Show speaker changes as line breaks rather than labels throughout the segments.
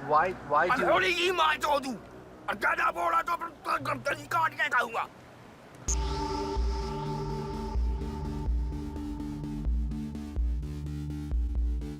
Why do?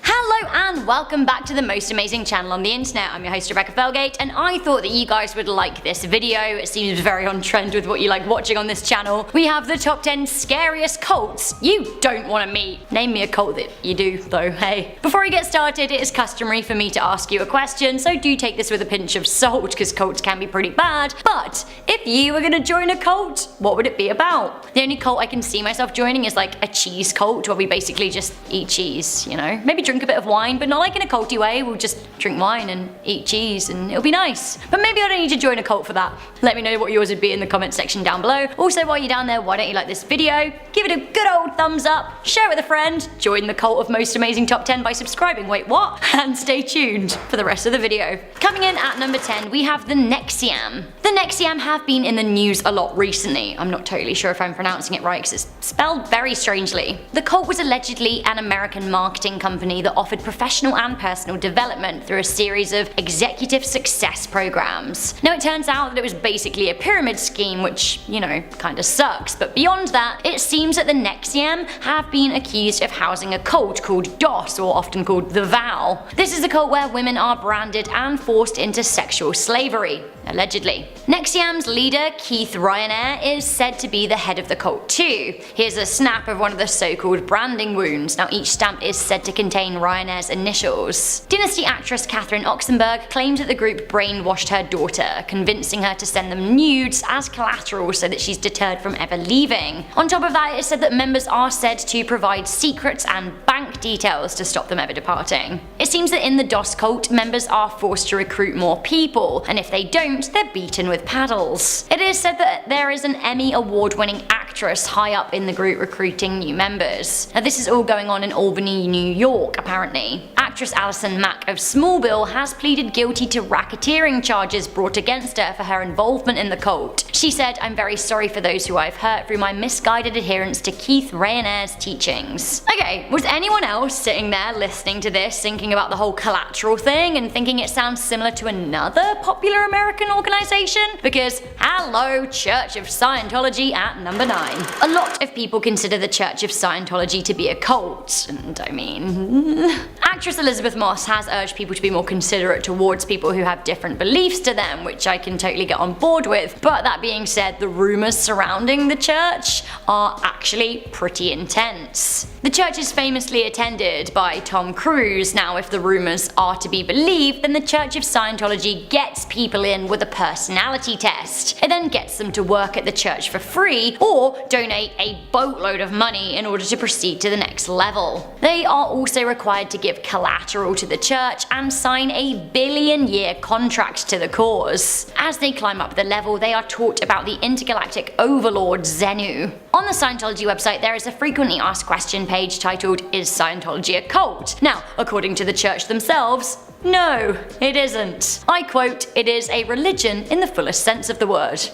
Hello and welcome back to the most amazing channel on the internet. I'm your host Rebecca Felgate, and I thought that you guys would like this video. It seems very on trend with what you like watching on this channel. We have the top 10 scariest cults you don't want to meet. Name me a cult that you do though, hey. Before we get started, it is customary for me to ask you a question, so do take this with a pinch of salt because cults can be pretty bad. But if you were gonna join a cult, what would it be about? The only cult I can see myself joining is like a cheese cult where we basically just eat cheese, you know? Maybe drink a bit of wine, but not like in a culty way. We'll just drink wine and eat cheese and it'll be nice. But maybe I don't need to join a cult for that. Let me know what yours would be in the comment section down below. Also, while you're down there, why don't you like this video? Give it a good old thumbs up, share it with a friend, join the cult of most amazing top 10 by subscribing, wait what? And stay tuned for the rest of the video. Coming in at number 10, we have the Nexiam. The Nexiam have been in the news a lot recently. I'm not totally sure if I'm pronouncing it right because it's spelled very strangely. The cult was allegedly an American marketing company that offered professional and personal development through a series of executive success programs. Now it turns out that it was basically a pyramid scheme, which, you know, kinda sucks, but beyond that, it seems that the Nexiam have been accused of housing a cult called DOS, or often called the Vow. This is a cult where women are branded and forced into sexual slavery, allegedly. Nexiam's leader, Keith Ryanair, is said to be the head of the cult too. Here's a snap of one of the so-called branding wounds. Now each stamp is said to contain Ryanair's initials. Dynasty actress Catherine Oxenberg claims that the group brainwashed her daughter, convincing her to send them nudes as collateral so that she's deterred from ever leaving. On top of that, it's said that members are said to provide secrets and bank details to stop them ever departing. It seems that in the DOS cult, members are forced to recruit more people, and if they don't, they're beaten with paddles. It is said that there is an Emmy award-winning actress high up in the group recruiting new members. Now this is all going on in Albany, New York, apparently. Actress Alison Mack of Smallville has pleaded guilty to racketeering charges brought against her for her involvement in the cult. She said, "I'm very sorry for those who I've hurt through my misguided adherence to Keith Ryanair's teachings." Okay, was anyone else sitting there listening to this thinking about the whole collateral thing and thinking it sounds similar to another popular American organization? Because hello, Church of Scientology at number 9. A lot of people consider the Church of Scientology to be a cult, and I mean... Actress Elizabeth Moss has urged people to be more considerate towards people who have different beliefs to them, which I can totally get on board with, but that being said, the rumours surrounding the church are actually pretty intense. The church is famously attended by Tom Cruise. Now if the rumours are to be believed, then the Church of Scientology gets people in with a personality test. It then gets them to work at the church for free or donate a boatload of money in order to proceed to the next level. They are also required to give collateral to the church and sign a billion-year contract to the cause. As they climb up the level, they are taught about the intergalactic overlord Xenu. On the Scientology website, there is a frequently asked question page titled, "Is Scientology a cult?" Now, according to the church themselves, no, it isn't. I quote, "It is a religion in the fullest sense of the word."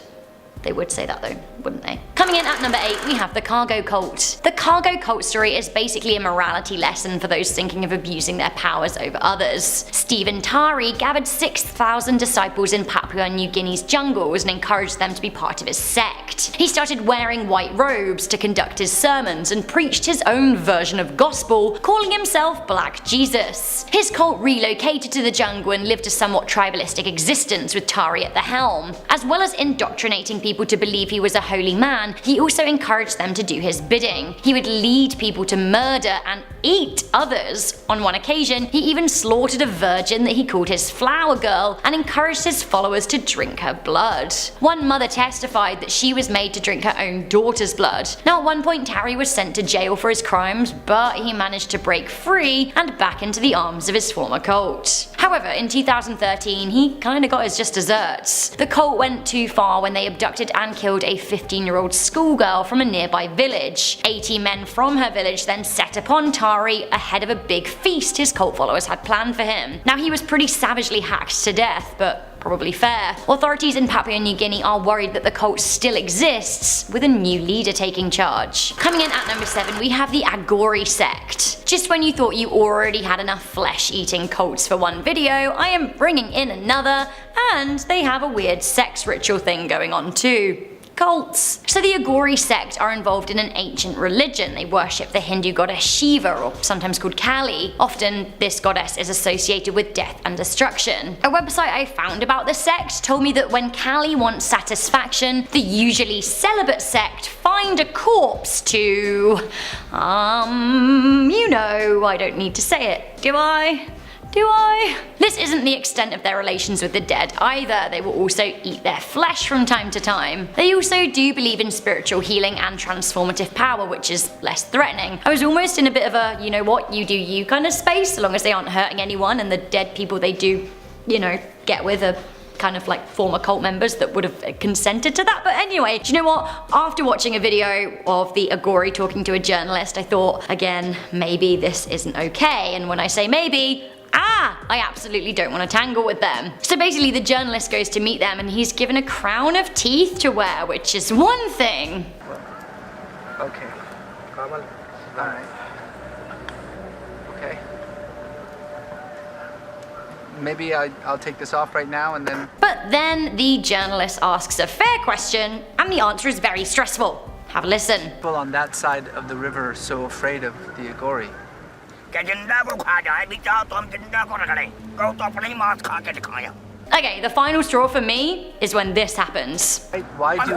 They would say that though, wouldn't they? Coming in at number 8, we have the cargo cult. The cargo cult story is basically a morality lesson for those thinking of abusing their powers over others. Stephen Tari gathered 6,000 disciples in Papua New Guinea's jungles and encouraged them to be part of his sect. He started wearing white robes to conduct his sermons and preached his own version of gospel, calling himself Black Jesus. His cult relocated to the jungle and lived a somewhat tribalistic existence with Tari at the helm. As well as indoctrinating people to believe he was a holy man, he also encouraged them to do his bidding. He would lead people to murder and eat others. On one occasion, he even slaughtered a virgin that he called his flower girl and encouraged his followers to drink her blood. One mother testified that she was made to drink her own daughter's blood. Now at one point, Tari was sent to jail for his crimes, but he managed to break free and back into the arms of his former cult. However, in 2013, he kinda got his just desserts. The cult went too far when they abducted and killed a 15-year-old schoolgirl from a nearby village. 80 men from her village then set upon Tari ahead of a big feast his cult followers had planned for him. Now he was pretty savagely hacked to death, but probably fair. Authorities in Papua New Guinea are worried that the cult still exists, with a new leader taking charge. Coming in at number 7, we have the Agori sect. Just when you thought you already had enough flesh-eating cults for one video, I am bringing in another, and they have a weird sex ritual thing going on too. Cults. So the Agori sect are involved in an ancient religion. They worship the Hindu goddess Shiva, or sometimes called Kali. Often this goddess is associated with death and destruction. A website I found about the sect told me that when Kali wants satisfaction, the usually celibate sect find a corpse to, you know, I don't need to say it, do I? This isn't the extent of their relations with the dead either. They will also eat their flesh from time to time. They also do believe in spiritual healing and transformative power, which is less threatening. I was almost in a bit of a, you know what, you do you kind of space, so long as they aren't hurting anyone, and the dead people they do, you know, get with are kind of like former cult members that would have consented to that. But anyway, do you know what? After watching a video of the Agori talking to a journalist, I thought, again, maybe this isn't okay. And when I say maybe, I absolutely don't want to tangle with them. So basically the journalist goes to meet them and he's given a crown of teeth to wear, which is one thing.
Okay. Alright. Okay. Maybe I'll take this off right now and then...
But then the journalist asks a fair question and the answer is very stressful. Have a listen.
People on that side of the river are so afraid of the Agori.
Okay, the final straw for me is when this happens.
Why do...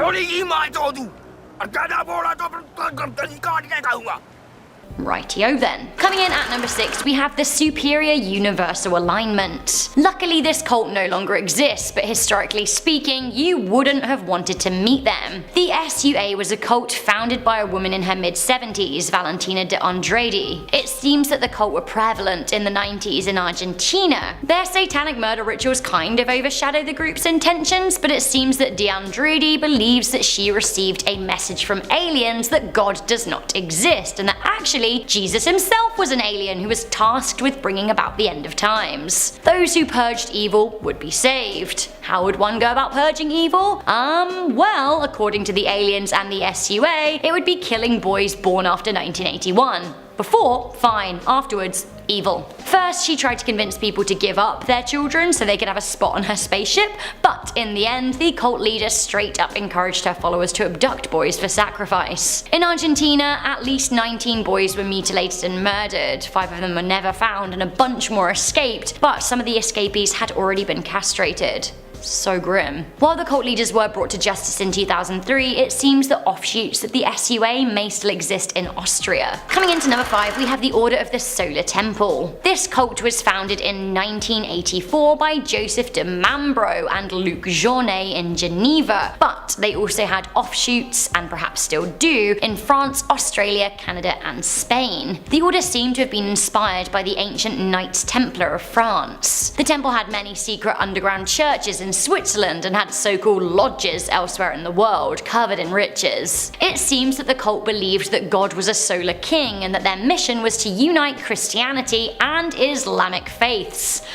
Rightio then. Coming in at number 6, we have the Superior Universal Alignment. Luckily this cult no longer exists, but historically speaking, you wouldn't have wanted to meet them. The SUA was a cult founded by a woman in her mid-70s, Valentina de Andrade. It seems that the cult were prevalent in the 90s in Argentina. Their satanic murder rituals kind of overshadow the group's intentions, but it seems that de Andrade believes that she received a message from aliens that God does not exist, and that actually Jesus himself was an alien who was tasked with bringing about the end of times. Those who purged evil would be saved. How would one go about purging evil? Well, according to the aliens and the SUA, it would be killing boys born after 1981. Before, fine. Afterwards, evil. First, she tried to convince people to give up their children so they could have a spot on her spaceship, but in the end, the cult leader straight up encouraged her followers to abduct boys for sacrifice. In Argentina, at least 19 boys were mutilated and murdered. 5 of them were never found and a bunch more escaped, but some of the escapees had already been castrated. So grim. While the cult leaders were brought to justice in 2003, it seems that offshoots of the SUA may still exist in Austria. Coming into number 5, we have the Order of the Solar Temple. This cult was founded in 1984 by Joseph de Mambro and Luc Journet in Geneva, but they also had offshoots, and perhaps still do, in France, Australia, Canada, and Spain. The order seemed to have been inspired by the ancient Knights Templar of France. The temple had many secret underground churches in Switzerland and had so-called lodges elsewhere in the world, covered in riches. It seems that the cult believed that God was a solar king and that their mission was to unite Christianity and Islamic faiths.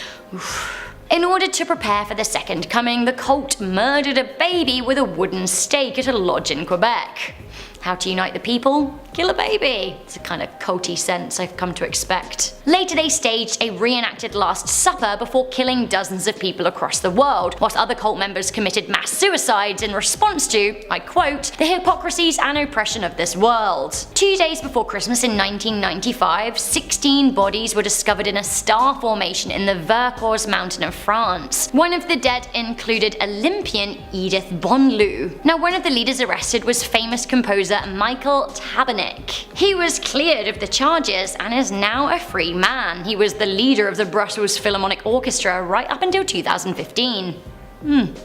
In order to prepare for the second coming, the cult murdered a baby with a wooden stake at a lodge in Quebec. How to unite the people? Kill a baby. It's a kind of culty sense I've come to expect. Later they staged a reenacted Last Supper before killing dozens of people across the world, whilst other cult members committed mass suicides in response to, I quote, the hypocrisies and oppression of this world. 2 days before Christmas in 1995, 16 bodies were discovered in a star formation in the Vercors mountain of France. One of the dead included Olympian Edith Bonlieu. Now one of the leaders arrested was famous composer Michael Tabernick. He was cleared of the charges and is now a free man. He was the leader of the Brussels Philharmonic Orchestra right up until 2015.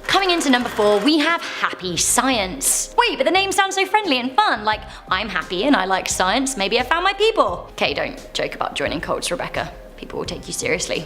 Coming into number 4, we have Happy Science. Wait, but the name sounds so friendly and fun, like I'm happy and I like science, maybe I found my people. Okay, don't joke about joining cults, Rebecca. People will take you seriously.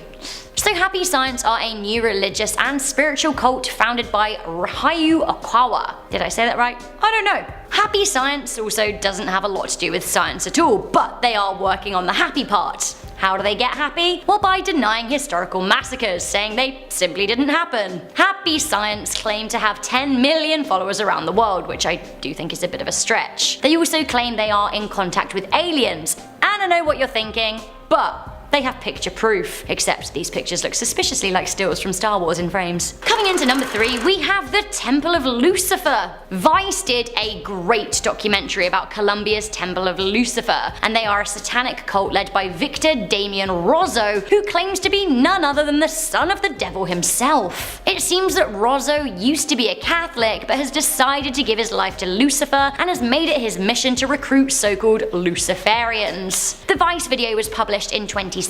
So Happy Science are a new religious and spiritual cult founded by Rhayu Okawa. Did I say that right? I don't know. Happy Science also doesn't have a lot to do with science at all, but they are working on the happy part. How do they get happy? Well, by denying historical massacres, saying they simply didn't happen. Happy Science claim to have 10 million followers around the world, which I do think is a bit of a stretch. They also claim they are in contact with aliens. And I know what you're thinking, but they have picture proof, except these pictures look suspiciously like stills from Star Wars in frames. Coming into number 3, we have the Temple of Lucifer. Vice did a great documentary about Colombia's Temple of Lucifer, and they are a satanic cult led by Victor Damian Rozzo, who claims to be none other than the son of the devil himself. It seems that Rozzo used to be a Catholic, but has decided to give his life to Lucifer and has made it his mission to recruit so-called Luciferians. The Vice video was published in 2017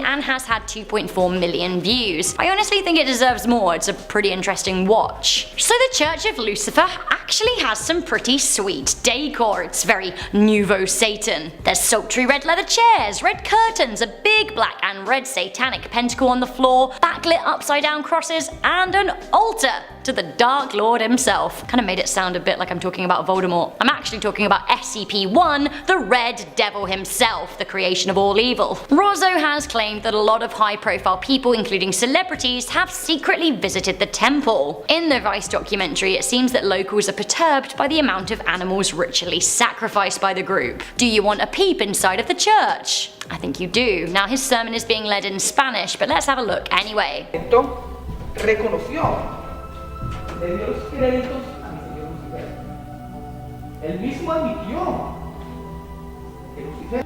and has had 2.4 million views. I honestly think it deserves more, it's a pretty interesting watch. So the Church of Lucifer actually has some pretty sweet decor. It's very nouveau Satan. There's sultry red leather chairs, red curtains, a big black and red satanic pentacle on the floor, backlit upside down crosses, and an altar to the Dark Lord himself. Kinda made it sound a bit like I'm talking about Voldemort. I'm actually talking about SCP-1, the Red Devil himself, the creation of all evil. Rozzo has claimed that a lot of high-profile people, including celebrities, have secretly visited the temple. In the Vice documentary, it seems that locals are perturbed by the amount of animals ritually sacrificed by the group. Do you want a peep inside of the church? I think you do. Now his sermon is being led in Spanish, but let's have a look anyway.
Reconoció, le dio los créditos a mi señor Lucifer. Él mismo admitió.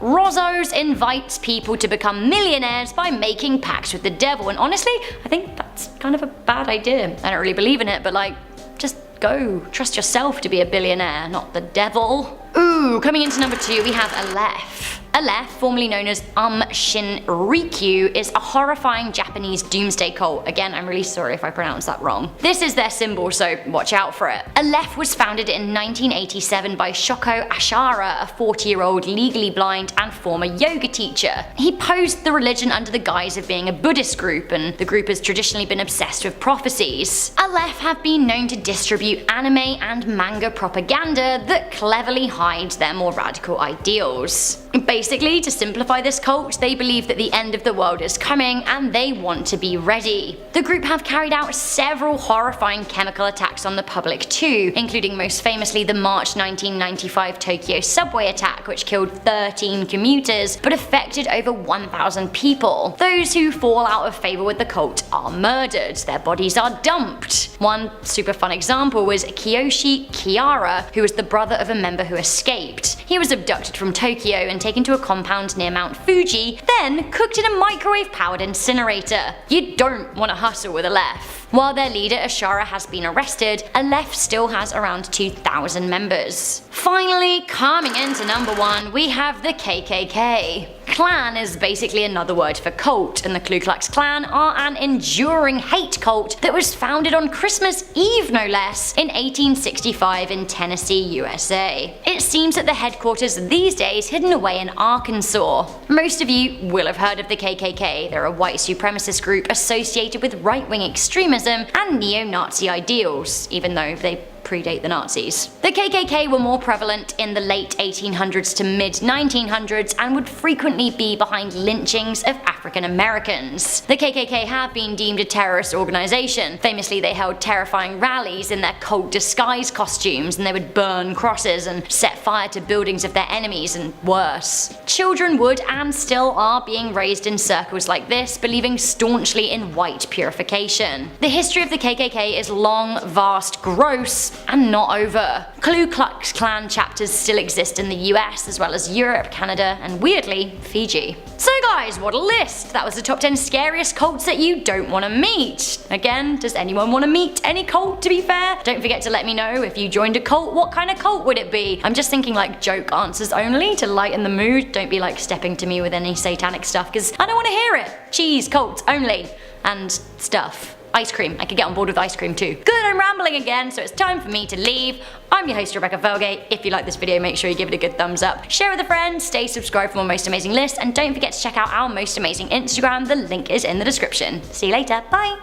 Rozzo's invites people to become millionaires by making pacts with the devil, and honestly, I think that's kind of a bad idea. I don't really believe in it, but like, just go. Trust yourself to be a billionaire, not the devil. Ooh, coming into number 2, we have Aleph. Aleph, formerly known as Shinrikyo, is a horrifying Japanese doomsday cult. Again, I'm really sorry if I pronounced that wrong. This is their symbol, so watch out for it. Aleph was founded in 1987 by Shoko Ashara, a 40-year-old legally blind and former yoga teacher. He posed the religion under the guise of being a Buddhist group, and the group has traditionally been obsessed with prophecies. Aleph have been known to distribute anime and manga propaganda that cleverly hides their more radical ideals. Basically, to simplify this cult, they believe that the end of the world is coming and they want to be ready. The group have carried out several horrifying chemical attacks on the public too, including most famously the March 1995 Tokyo subway attack, which killed 13 commuters but affected over 1,000 people. Those who fall out of favor with the cult are murdered, their bodies are dumped. One super fun example was Kiyoshi Kiara, who was the brother of a member who escaped. He was abducted from Tokyo and taken to a compound near Mount Fuji, then cooked in a microwave-powered incinerator. You don't want to hustle with Aleph. While their leader Ashara has been arrested, Aleph still has around 2,000 members. Finally, coming into number 1, we have the KKK. Klan is basically another word for cult, and the Ku Klux Klan are an enduring hate cult that was founded on Christmas Eve no less in 1865 in Tennessee, USA. It seems that the headquarters these days hidden away in Arkansas. Most of you will have heard of the KKK. They're a white supremacist group associated with right-wing extremism and neo-Nazi ideals, even though they predate the Nazis. The KKK were more prevalent in the late 1800s to mid 1900s and would frequently be behind lynchings of African Americans. The KKK have been deemed a terrorist organization. Famously, they held terrifying rallies in their cult disguise costumes, and they would burn crosses and set fire to buildings of their enemies, and worse. Children would and still are being raised in circles like this, believing staunchly in white purification. The history of the KKK is long, vast, gross, and not over. Ku Klux Klan chapters still exist in the US as well as Europe, Canada, and weirdly, Fiji. So guys, what a list! That was the top 10 scariest cults that you don't want to meet. Again, does anyone want to meet any cult, to be fair? Don't forget to let me know if you joined a cult, what kind of cult would it be? I'm just thinking like joke answers only to lighten the mood. Don't be like stepping to me with any satanic stuff, because I don't want to hear it. Cheese, cults only, and stuff. Ice cream. I could get on board with ice cream too. Good, I'm rambling again, so it's time for me to leave. I'm your host, Rebecca Felgate. If you like this video, make sure you give it a good thumbs up. Share with a friend, stay subscribed for more Most Amazing lists, and don't forget to check out our Most Amazing Instagram. The link is in the description. See you later. Bye!